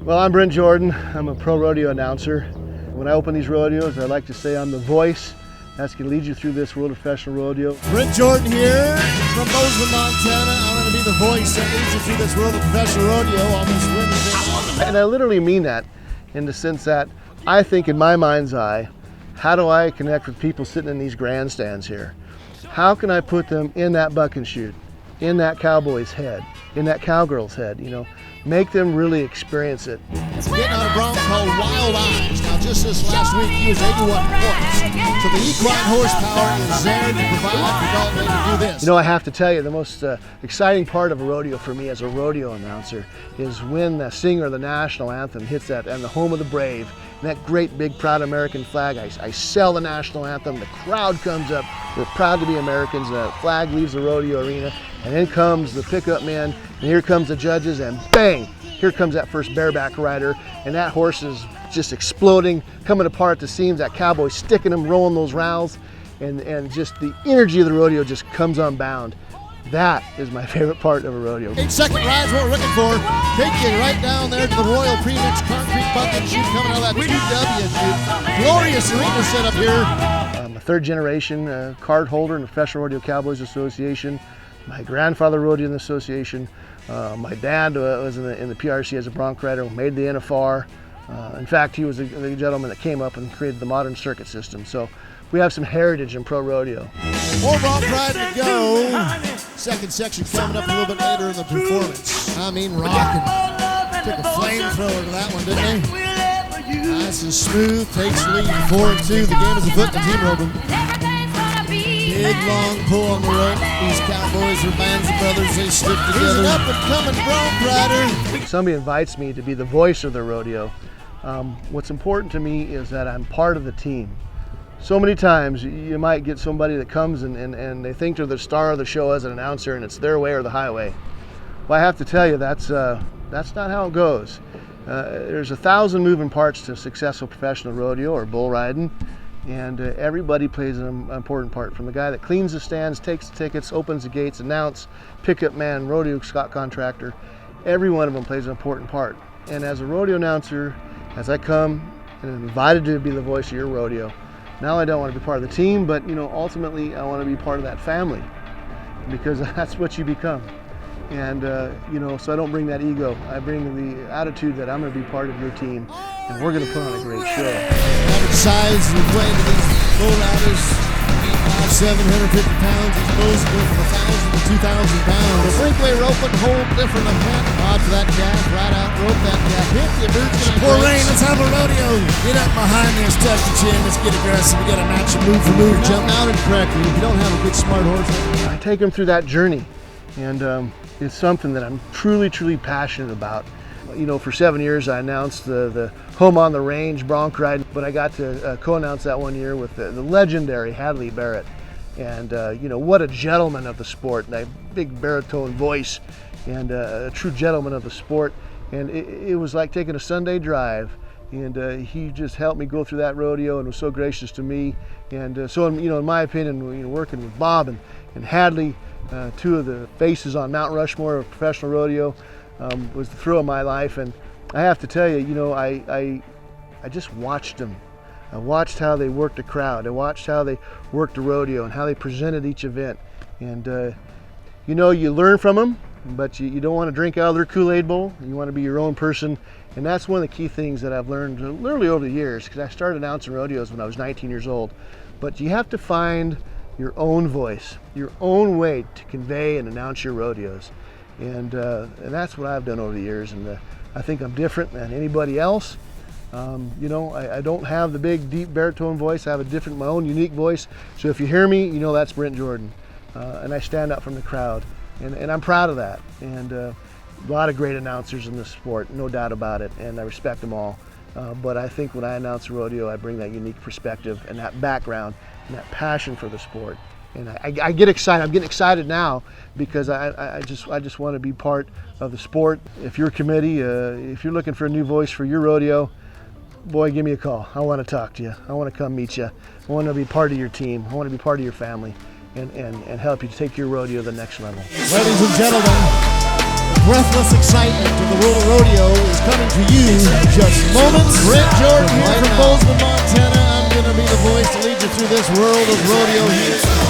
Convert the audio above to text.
Well, I'm Brent Jordan. I'm a pro rodeo announcer. When I open these rodeos, I like to say I'm the voice that's going to lead you through this world of professional rodeo. Brent Jordan here from Bozeman, Montana. I'm going to be the voice that leads you through this world of professional rodeo on this Wednesday. And I literally mean that in the sense that I think in my mind's eye, how do I connect with people sitting in these grandstands here? How can I put them in that buck and shoot, in that cowboy's head, in that cowgirl's head, make them really experience it. Getting on a bronc called Wild Eyes. Now, just this last week, he was 81 points. So the equine horsepower is there to provide for Dalton to do this. I have to tell you, the most exciting part of a rodeo for me as a rodeo announcer is when the singer of the national anthem hits that, and the home of the brave, and that great big proud American flag. I sell the national anthem, the crowd comes up, we're proud to be Americans, the flag leaves the rodeo arena, and then comes the pickup man, and here comes the judges, and bang, here comes that first bareback rider, and that horse is just exploding, coming apart at the seams, that cowboy sticking him, rolling those rowels, and just the energy of the rodeo just comes unbound. That is my favorite part of a rodeo. 8-second ride's what we're looking for. Take you right down there to the Royal Premix Concrete Bucket Chute coming out of that 2W chute. Glorious arena set up here. I'm a third generation card holder in the Professional Rodeo Cowboys Association. My grandfather rode in the association. My dad was in the PRC as a bronc rider, made the NFR. In fact, he was the gentleman that came up and created the modern circuit system. So we have some heritage in pro rodeo. More bronc riding to go. Second section coming up a little bit later in the performance. I mean, rocking. Took a flamethrower to that one, didn't they? Nice and smooth. Takes the lead 4-2. The game is afoot. The team roping. Big long pull on the rope. These cowboys are bands of brothers. They stick together. He's an up and coming bronc rider. Somebody invites me to be the voice of the rodeo. What's important to me is that I'm part of the team. So many times you might get somebody that comes and they think they're the star of the show as an announcer and it's their way or the highway. Well, I have to tell you that's not how it goes. There's 1,000 moving parts to a successful professional rodeo or bull riding, and everybody plays an important part, from the guy that cleans the stands, takes the tickets, opens the gates, announce, pickup man, rodeo contractor. Every one of them plays an important part. And as a rodeo announcer, as I come and am invited to be the voice of your rodeo, now I don't want to be part of the team, but ultimately I want to be part of that family, because that's what you become. And so I don't bring that ego. I bring the attitude that I'm going to be part of your team, and we're going to put on a great show. Average size, we're playing to these bull riders, 750 pounds. These bulls go from 1,000 to 2,000 pounds. The breakaway roping, hold different than that. Rod for that gap, right out, rope that gap. Hit the emergency. Pour rain, let's have a rodeo. Get up behind me, let's touch the chin, let's get aggressive. We got to match it move for move, jump out and correctly. If you don't have a good smart horse, I take them through that journey, and it's something that I'm truly, truly passionate about. For 7 years I announced the Home on the Range bronc ride, but I got to co-announce that one year with the legendary Hadley Barrett. And what a gentleman of the sport, that big baritone voice, and a true gentleman of the sport. And it was like taking a Sunday drive, and he just helped me go through that rodeo and was so gracious to me. And so in my opinion, working with Bob and Hadley, two of the faces on Mount Rushmore of professional rodeo, was the thrill of my life. And I have to tell you, I just watched them. I watched how they worked the crowd. I watched how they worked the rodeo and how they presented each event. And you learn from them, but you don't want to drink out of their Kool-Aid bowl. You want to be your own person. And that's one of the key things that I've learned literally over the years, because I started announcing rodeos when I was 19 years old. But you have to find your own voice, your own way to convey and announce your rodeos. And that's what I've done over the years. And I think I'm different than anybody else. I don't have the big, deep baritone voice. I have my own unique voice. So if you hear me, that's Brent Jordan. And I stand out from the crowd. And I'm proud of that. And a lot of great announcers in this sport, no doubt about it. And I respect them all. But I think when I announce a rodeo, I bring that unique perspective and that background and that passion for the sport. And I get excited. I'm getting excited now because I just want to be part of the sport. If you're a committee, if you're looking for a new voice for your rodeo, boy, give me a call. I want to talk to you. I want to come meet you. I want to be part of your team. I want to be part of your family and help you to take your rodeo to the next level. Ladies and gentlemen, breathless excitement of the world of rodeo is coming to you in just moments. Brent Jordan here from Bozeman, Montana. I'm going to be the voice to lead you through this world of rodeo here.